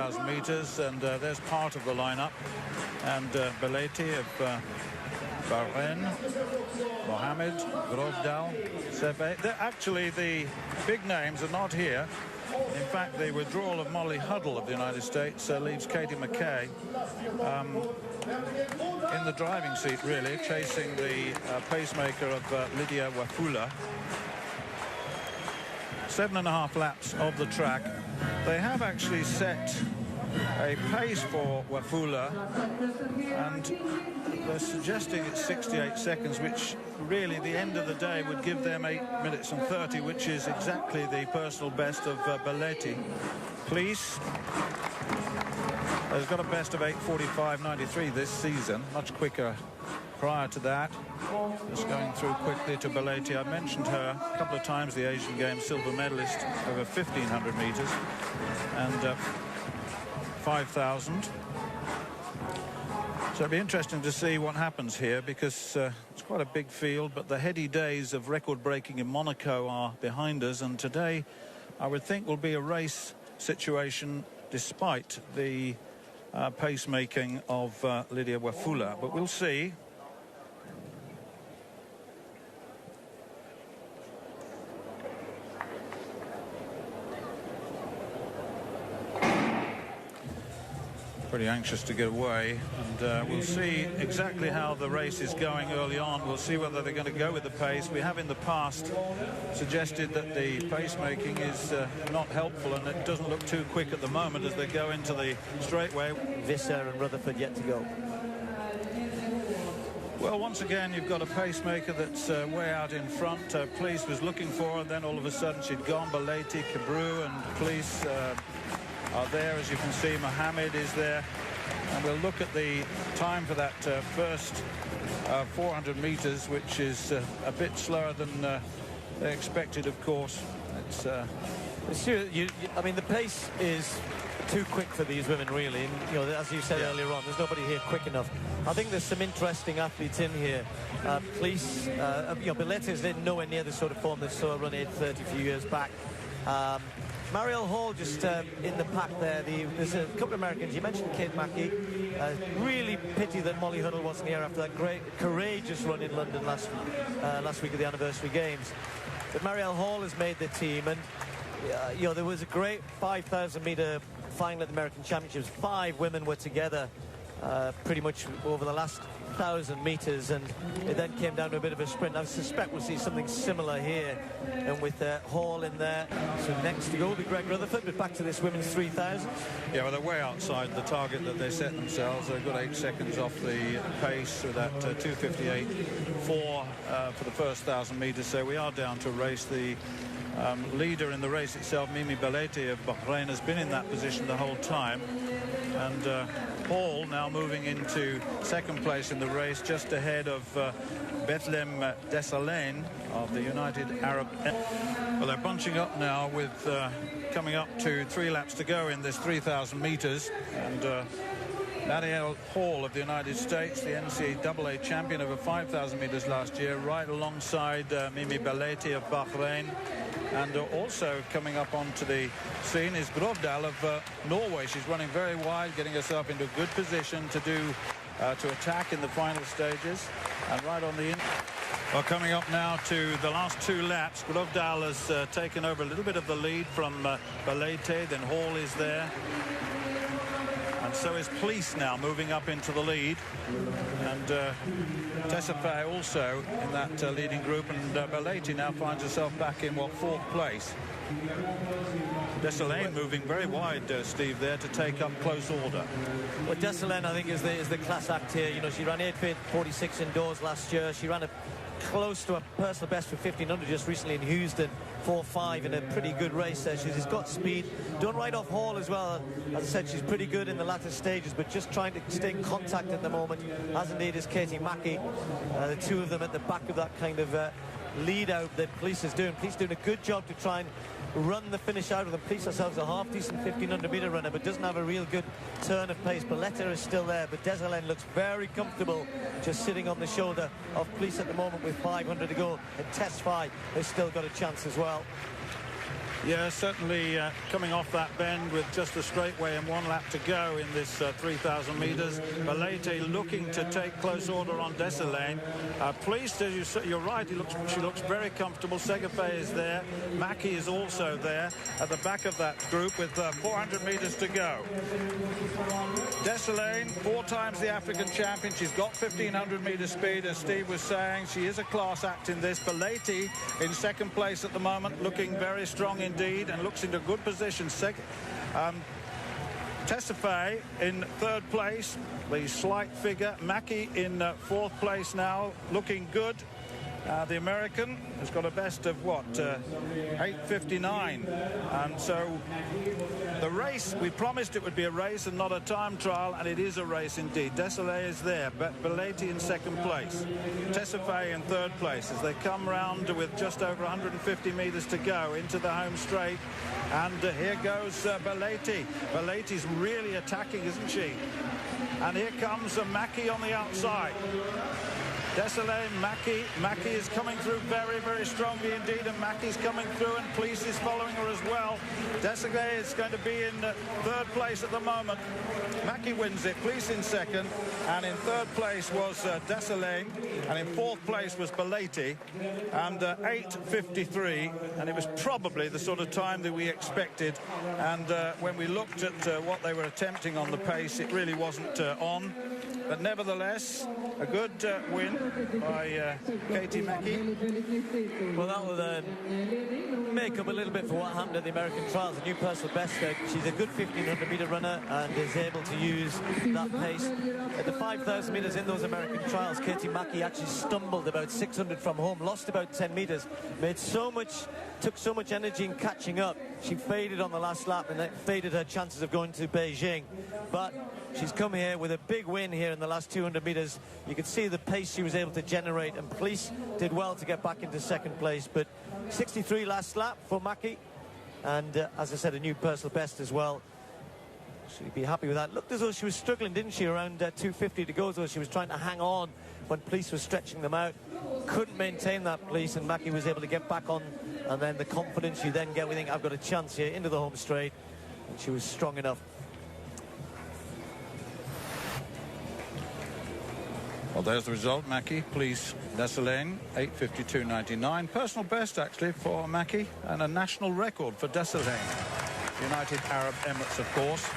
1,000 meters, and there's part of the lineup. And Belletti of Bahrain, Mohammed, Grovdal, Sebe. Actually, the big names are not here. In fact, the withdrawal of Molly Huddle of the United States leaves Katie Mackey in the driving seat, really, chasing the pacemaker of Lydia Wafula. 7.5 laps of the track. They have actually set a pace for Wafula, and they're suggesting it's 68 seconds, which really, the end of the day, would give them 8 minutes and 30, which is exactly the personal best of Belletti. Please has got a best of 8:45.93 this season, much quicker prior to that. Just going through quickly to Belletti. I mentioned her a couple of times, the Asian Games silver medalist over 1,500 meters and 5,000. So it'll be interesting to see what happens here, because it's quite a big field, but the heady days of record breaking in Monaco are behind us, and today I would think will be a race situation despite the pacemaking of Lydia Wafula, but we'll see. Pretty anxious to get away, and we'll see exactly how the race is going early on. We'll see whether they're going to go with the pace. We have in the past suggested that the pacemaking is not helpful, and it doesn't look too quick at the moment as they go into the straightaway. Visser and Rutherford yet to go. Well, once again, you've got a pacemaker that's way out in front. Police was looking for her, and then all of a sudden she'd gone. Belletti, Cabrew and Police are there, as you can see. Mohammed is there, and we'll look at the time for that first 400 meters, which is a bit slower than they expected, of course. It's I mean, the pace is too quick for these women, really, and, you know, as you said earlier on, there's nobody here quick enough. I think there's some interesting athletes in here. Police, you know, Belletti is nowhere near the sort of form that saw her run 8:30 a few years back. Marielle Hall just in the pack there. There's a couple of Americans. You mentioned Kate Mackey. Really pity that Molly Huddle wasn't here after that great, courageous run in London last week of the anniversary games. But Marielle Hall has made the team, and you know, there was a great 5,000 meter final at the American Championships. 5 women were together pretty much over the last 1,000 meters, and it then came down to a bit of a sprint. I suspect we'll see something similar here, and with Hall in there. So next to go will be Greg Rutherford, but back to this women's 3,000. Yeah, well, they're way outside the target that they set themselves. They've got 8 seconds off the pace with that 2:58.4 for the first 1,000 meters. So we are down to a race. The leader in the race itself, Mimi Belletti of Bahrain, has been in that position the whole time, and Hall now moving into second place in the race, just ahead of Bethlehem Desalegn of the United Arab. Well, they're bunching up now with coming up to 3 laps to go in this 3,000 meters, and Marielle Hall of the United States, the NCAA champion over 5,000 meters last year, right alongside Mimi Belletti of Bahrain. And also coming up onto the scene is Grovdal of Norway. She's running very wide, getting herself into a good position to attack in the final stages. And right on the well, coming up now to the last 2 laps. Grovdal has taken over a little bit of the lead from Belletti. Then Hall is there. And so is Police now moving up into the lead. And Tessapé also in that leading group. And Belletti now finds herself back in, 4th place. Desalegn moving very wide, Steve, there to take up close order. Well, Desalegn, I think, is the class act here. You know, she ran 8:46 indoors last year. She ran close to a personal best for 1,500 just recently in Houston, 4.5 in a pretty good race there. She's got speed. Don't write off Hall as well. As I said, she's pretty good in the latter stages, but just trying to stay in contact at the moment, as indeed is Katie Mackey. The two of them at the back of that kind of lead out that Police is doing. Police doing a good job to try and run the finish out of them. Police herself a half-decent 1,500 meter runner, but doesn't have a real good turn of pace. Belletti is still there, but Desalegn looks very comfortable just sitting on the shoulder of Police at the moment with 500 to go, and Tessapé has still got a chance as well. Yeah, certainly coming off that bend with just a straightaway and 1 lap to go in this 3,000 metres. Belletti looking to take close order on Desilane. Pleased, as you're right, she looks very comfortable. Segafay is there. Mackey is also there at the back of that group with 400 metres to go. Desilane, 4 times the African champion. She's got 1,500 metre speed, as Steve was saying. She is a class act in this. Belletti in second place at the moment, looking very strong indeed, and looks into good position. Tesfaye in third place, the slight figure. Mackey in fourth place now, looking good. The American has got a best of what, 8:59, and so the race, we promised it would be a race and not a time trial, and it is a race indeed. Desilane is there, but Belletti in second place, Tesfaye in third place as they come round with just over 150 metres to go into the home straight. And here goes Belletti. Belletti's really attacking, isn't she? And here comes Mackey on the outside. Desilane, Mackey is coming through very, very strongly indeed, and Mackey's coming through, and Police is following her as well. Desilane is going to be in third place at the moment. Mackey wins it, Police in second, and in third place was Desilane, and in fourth place was Belletti, and 8:53, and it was probably the sort of time that we expected. And when we looked at what they were attempting on the pace, it really wasn't on. But nevertheless, a good win by Katie Mackey. Well, that will make up a little bit for what happened at the American trials. A new personal best. She's a good 1,500 metre runner and is able to use that pace. At the 5,000 metres in those American trials, Katie Mackey actually stumbled about 600 from home, lost about 10 metres, took so much energy in catching up. She faded on the last lap, and that faded her chances of going to Beijing. But she's come here with a big win here in the last 200 metres. You can see the pace she was able to generate, and Police did well to get back into second place. But 63 last lap for Mackey, and as I said, a new personal best as well. She'd be happy with that. Looked as though she was struggling, didn't she, around 2:50 to go, so she was trying to hang on when Police was stretching them out. Couldn't maintain that, Police, and Mackey was able to get back on, and then the confidence you then get, we think, I've got a chance here into the home straight, and she was strong enough. Well, there's the result. Mackey, Police, Desilane, 8:52.99. Personal best, actually, for Mackey, and a national record for Desilane. United Arab Emirates, of course.